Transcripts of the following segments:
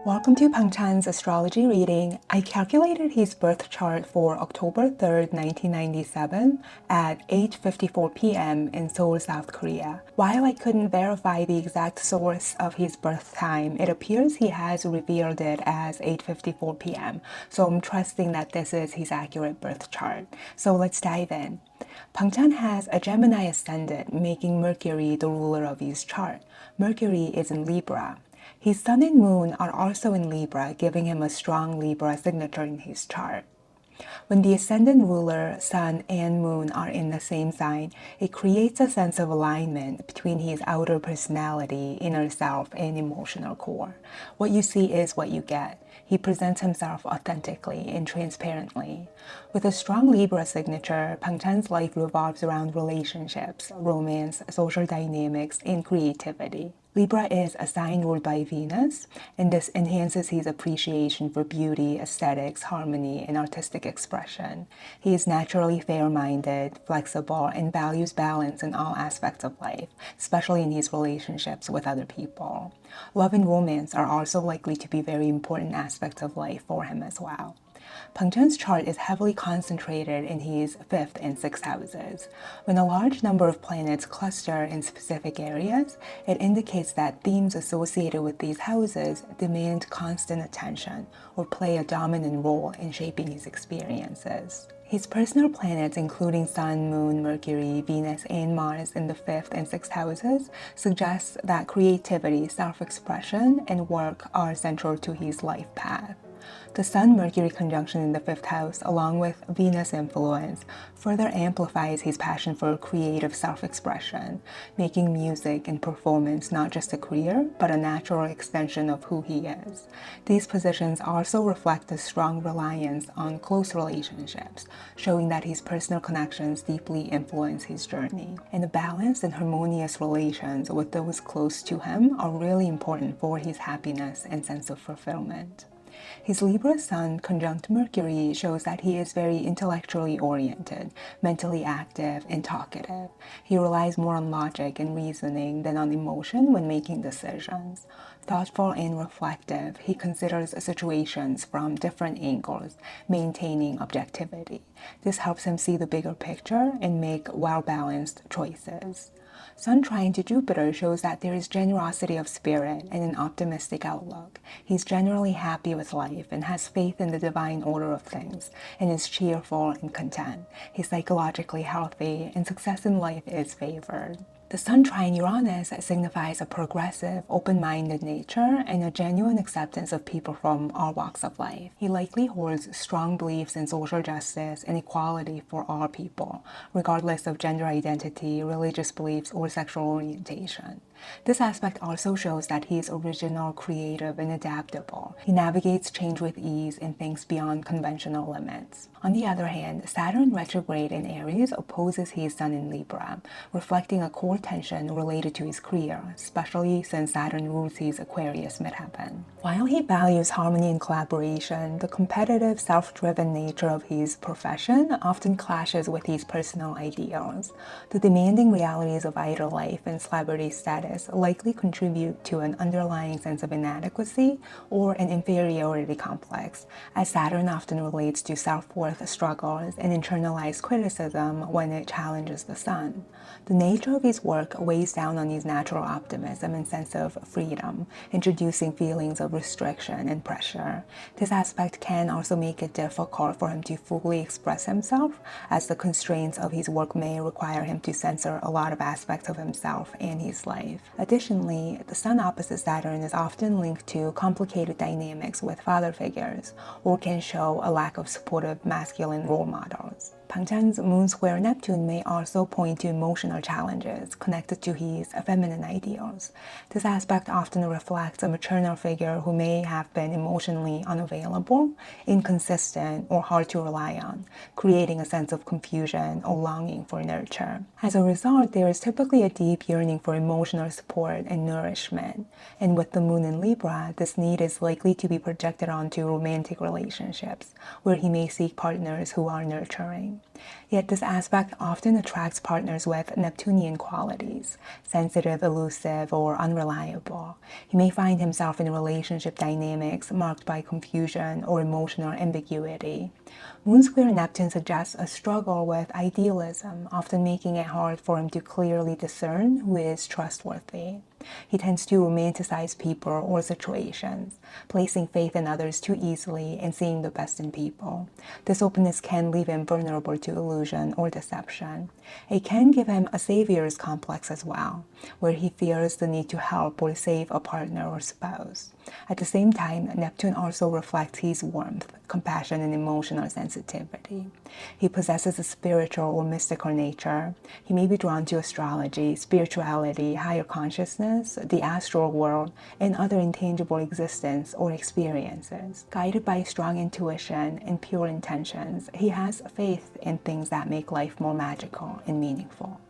Welcome to Pang Chan's astrology reading. I calculated his birth chart for October 3rd, 1997 at 8:54 p.m. in Seoul, South Korea. While I couldn't verify the exact source of his birth time, it appears he has revealed it as 8:54 p.m. So I'm trusting that this is his accurate birth chart. So let's dive in. Pang Chan has a Gemini ascendant, making Mercury the ruler of his chart. Mercury is in Libra. His Sun and Moon are also in Libra, giving him a strong Libra signature in his chart. When the ascendant ruler, Sun and Moon are in the same sign, it creates a sense of alignment between his outer personality, inner self, and emotional core. What you see is what you get. He presents himself authentically and transparently. With a strong Libra signature, Pang Chan's life revolves around relationships, romance, social dynamics, and creativity. Libra is a sign ruled by Venus, and this enhances his appreciation for beauty, aesthetics, harmony, and artistic expression. He is naturally fair-minded, flexible, and values balance in all aspects of life, especially in his relationships with other people. Love and romance are also likely to be very important aspects of life for him as well. Pang Chan's chart is heavily concentrated in his 5th and 6th houses. When a large number of planets cluster in specific areas, it indicates that themes associated with these houses demand constant attention or play a dominant role in shaping his experiences. His personal planets, including Sun, Moon, Mercury, Venus, and Mars in the 5th and 6th houses, suggest that creativity, self-expression, and work are central to his life path. The Sun-Mercury conjunction in the 5th house, along with Venus influence, further amplifies his passion for creative self-expression, making music and performance not just a career, but a natural extension of who he is. These positions also reflect a strong reliance on close relationships, showing that his personal connections deeply influence his journey. And the balanced and harmonious relations with those close to him are really important for his happiness and sense of fulfillment. His Libra Sun conjunct Mercury shows that he is very intellectually oriented, mentally active, and talkative. He relies more on logic and reasoning than on emotion when making decisions. Thoughtful and reflective, he considers situations from different angles, maintaining objectivity. This helps him see the bigger picture and make well-balanced choices. Sun trine to Jupiter shows that there is generosity of spirit and an optimistic outlook. He's generally happy with life and has faith in the divine order of things, and is cheerful and content. He's psychologically healthy, and success in life is favored. The Sun trine Uranus signifies a progressive, open-minded nature and a genuine acceptance of people from all walks of life. He likely holds strong beliefs in social justice and equality for all people, regardless of gender identity, religious beliefs, or sexual orientation. This aspect also shows that he is original, creative, and adaptable. He navigates change with ease and thinks beyond conventional limits. On the other hand, Saturn retrograde in Aries opposes his Sun in Libra, reflecting a core tension related to his career, especially since Saturn rules his Aquarius midheaven. While he values harmony and collaboration, the competitive, self-driven nature of his profession often clashes with his personal ideals. The demanding realities of idol life and celebrity status likely contribute to an underlying sense of inadequacy or an inferiority complex, as Saturn often relates to self-worth struggles and internalized criticism when it challenges the Sun. The nature of his work weighs down on his natural optimism and sense of freedom, introducing feelings of restriction and pressure. This aspect can also make it difficult for him to fully express himself, as the constraints of his work may require him to censor a lot of aspects of himself and his life. Additionally, the Sun opposite Saturn is often linked to complicated dynamics with father figures, or can show a lack of supportive masculine role models. Pang Chan's Moon square Neptune may also point to emotional challenges connected to his feminine ideals. This aspect often reflects a maternal figure who may have been emotionally unavailable, inconsistent, or hard to rely on, creating a sense of confusion or longing for nurture. As a result, there is typically a deep yearning for emotional support and nourishment, and with the Moon in Libra, this need is likely to be projected onto romantic relationships, where he may seek partners who are nurturing. Yet this aspect often attracts partners with Neptunian qualities, sensitive, elusive, or unreliable. He may find himself in relationship dynamics marked by confusion or emotional ambiguity. Moon square Neptune suggests a struggle with idealism, often making it hard for him to clearly discern who is trustworthy. He tends to romanticize people or situations, placing faith in others too easily and seeing the best in people. This openness can leave him vulnerable to illusion or deception. It can give him a savior's complex as well, where he fears the need to help or save a partner or spouse. At the same time, Neptune also reflects his warmth, compassion, and emotional sensitivity. He possesses a spiritual or mystical nature. He may be drawn to astrology, spirituality, higher consciousness, the astral world, and other intangible existence or experiences. Guided by strong intuition and pure intentions, he has faith in things that make life more magical and meaningful.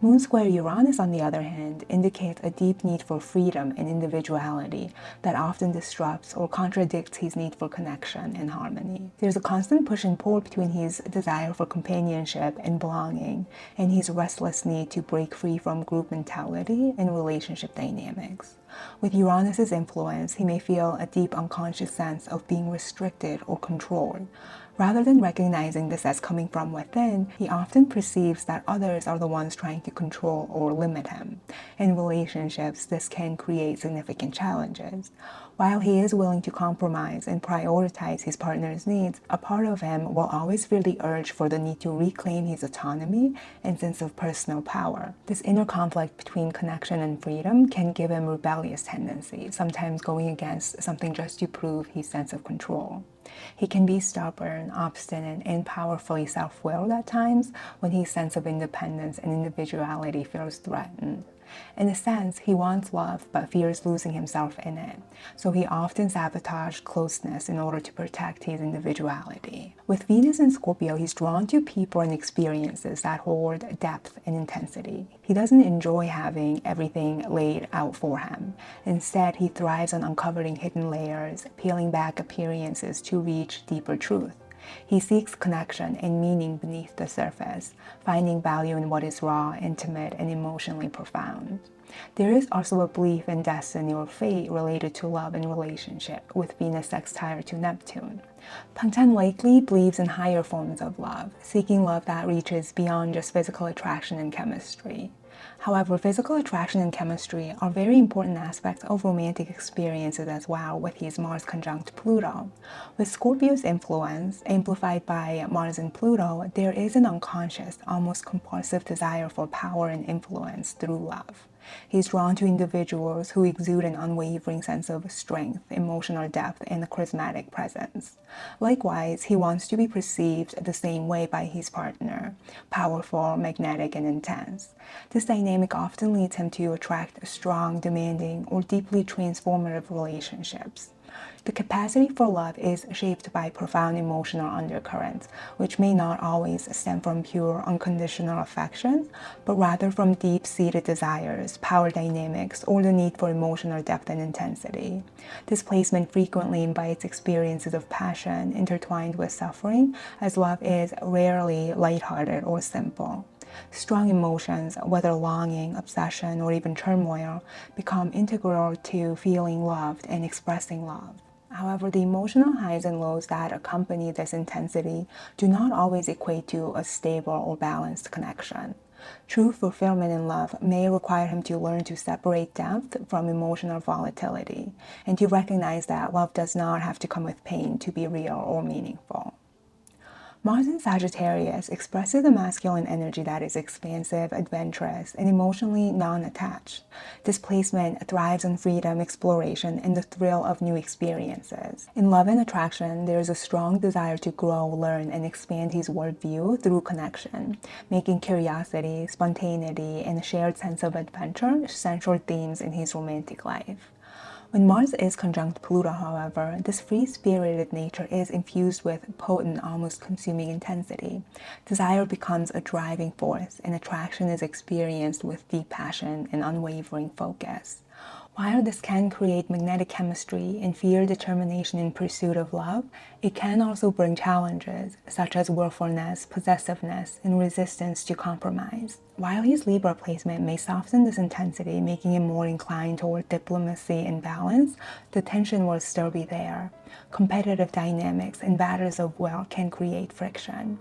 Moon square Uranus, on the other hand, indicates a deep need for freedom and individuality that often disrupts or contradicts his need for connection and harmony. There's a constant push and pull between his desire for companionship and belonging and his restless need to break free from group mentality and relationship dynamics. With Uranus's influence, he may feel a deep unconscious sense of being restricted or controlled. Rather than recognizing this as coming from within, he often perceives that others are the ones trying to control or limit him. In relationships, this can create significant challenges. While he is willing to compromise and prioritize his partner's needs, a part of him will always feel the urge for the need to reclaim his autonomy and sense of personal power. This inner conflict between connection and freedom can give him rebellious tendencies, sometimes going against something just to prove his sense of control. He can be stubborn, obstinate, and powerfully self-willed at times when his sense of independence and individuality feels threatened. In a sense, he wants love but fears losing himself in it, so he often sabotages closeness in order to protect his individuality. With Venus in Scorpio, he's drawn to people and experiences that hold depth and intensity. He doesn't enjoy having everything laid out for him. Instead, he thrives on uncovering hidden layers, peeling back appearances to reach deeper truth. He seeks connection and meaning beneath the surface, finding value in what is raw, intimate, and emotionally profound. There is also a belief in destiny or fate related to love and relationship, with Venus sextile to Neptune. Pangchan likely believes in higher forms of love, seeking love that reaches beyond just physical attraction and chemistry. However, physical attraction and chemistry are very important aspects of romantic experiences as well, with his Mars conjunct Pluto. With Scorpio's influence, amplified by Mars and Pluto, there is an unconscious, almost compulsive desire for power and influence through love. He's drawn to individuals who exude an unwavering sense of strength, emotional depth, and a charismatic presence. Likewise, he wants to be perceived the same way by his partner, powerful, magnetic, and intense. This dynamic often leads him to attract strong, demanding, or deeply transformative relationships. The capacity for love is shaped by profound emotional undercurrents, which may not always stem from pure, unconditional affection, but rather from deep-seated desires, power dynamics, or the need for emotional depth and intensity. This placement frequently invites experiences of passion intertwined with suffering, as love is rarely lighthearted or simple. Strong emotions, whether longing, obsession, or even turmoil, become integral to feeling loved and expressing love. However, the emotional highs and lows that accompany this intensity do not always equate to a stable or balanced connection. True fulfillment in love may require him to learn to separate depth from emotional volatility, and to recognize that love does not have to come with pain to be real or meaningful. Mars in Sagittarius expresses a masculine energy that is expansive, adventurous, and emotionally non-attached. This placement thrives on freedom, exploration, and the thrill of new experiences. In love and attraction, there is a strong desire to grow, learn, and expand his worldview through connection, making curiosity, spontaneity, and a shared sense of adventure central themes in his romantic life. When Mars is conjunct Pluto, however, this free-spirited nature is infused with potent, almost consuming intensity. Desire becomes a driving force, and attraction is experienced with deep passion and unwavering focus. While this can create magnetic chemistry and fierce determination in pursuit of love, it can also bring challenges such as willfulness, possessiveness, and resistance to compromise. While his Libra placement may soften this intensity, making him more inclined toward diplomacy and balance, the tension will still be there. Competitive dynamics and battles of will can create friction.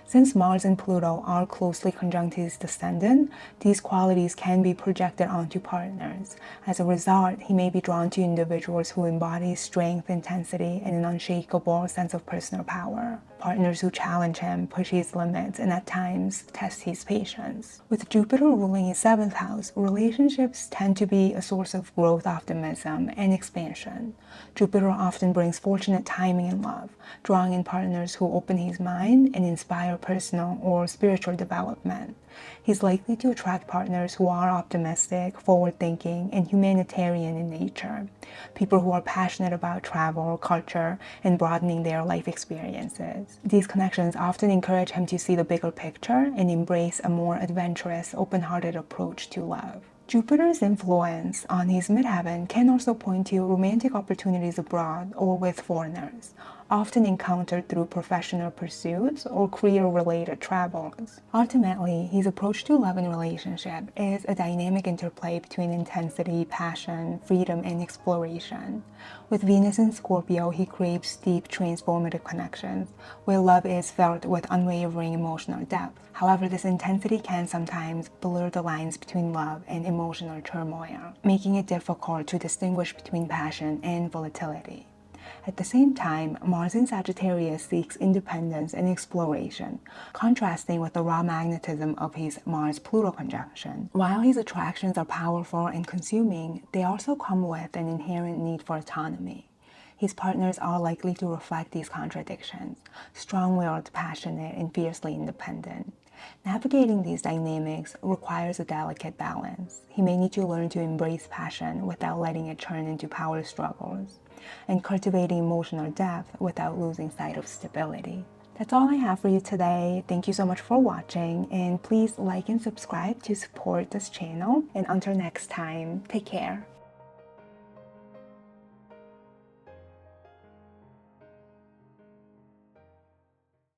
Since Mars and Pluto are closely conjunct his descendant, these qualities can be projected onto partners. As a result, he may be drawn to individuals who embody strength, intensity, and an unshakable sense of personal power. Partners who challenge him, push his limits, and at times test his patience. With Jupiter ruling his 7th house, relationships tend to be a source of growth, optimism, and expansion. Jupiter often brings fortunate timing in love, drawing in partners who open his mind and inspire personal or spiritual development. He's likely to attract partners who are optimistic, forward-thinking, and humanitarian in nature. People who are passionate about travel, culture, and broadening their life experiences. These connections often encourage him to see the bigger picture and embrace a more adventurous, open-hearted approach to love. Jupiter's influence on his midheaven can also point to romantic opportunities abroad or with foreigners, often encountered through professional pursuits or career-related travels. Ultimately, his approach to love and relationship is a dynamic interplay between intensity, passion, freedom, and exploration. With Venus in Scorpio, he craves deep, transformative connections, where love is felt with unwavering emotional depth. However, this intensity can sometimes blur the lines between love and emotional turmoil, making it difficult to distinguish between passion and volatility. At the same time, Mars in Sagittarius seeks independence and exploration, contrasting with the raw magnetism of his Mars-Pluto conjunction. While his attractions are powerful and consuming, they also come with an inherent need for autonomy. His partners are likely to reflect these contradictions, strong-willed, passionate, and fiercely independent. Navigating these dynamics requires a delicate balance. He may need to learn to embrace passion without letting it turn into power struggles, and cultivating emotional depth without losing sight of stability. That's all I have for you today. Thank you so much for watching, and please like and subscribe to support this channel. And until next time, take care.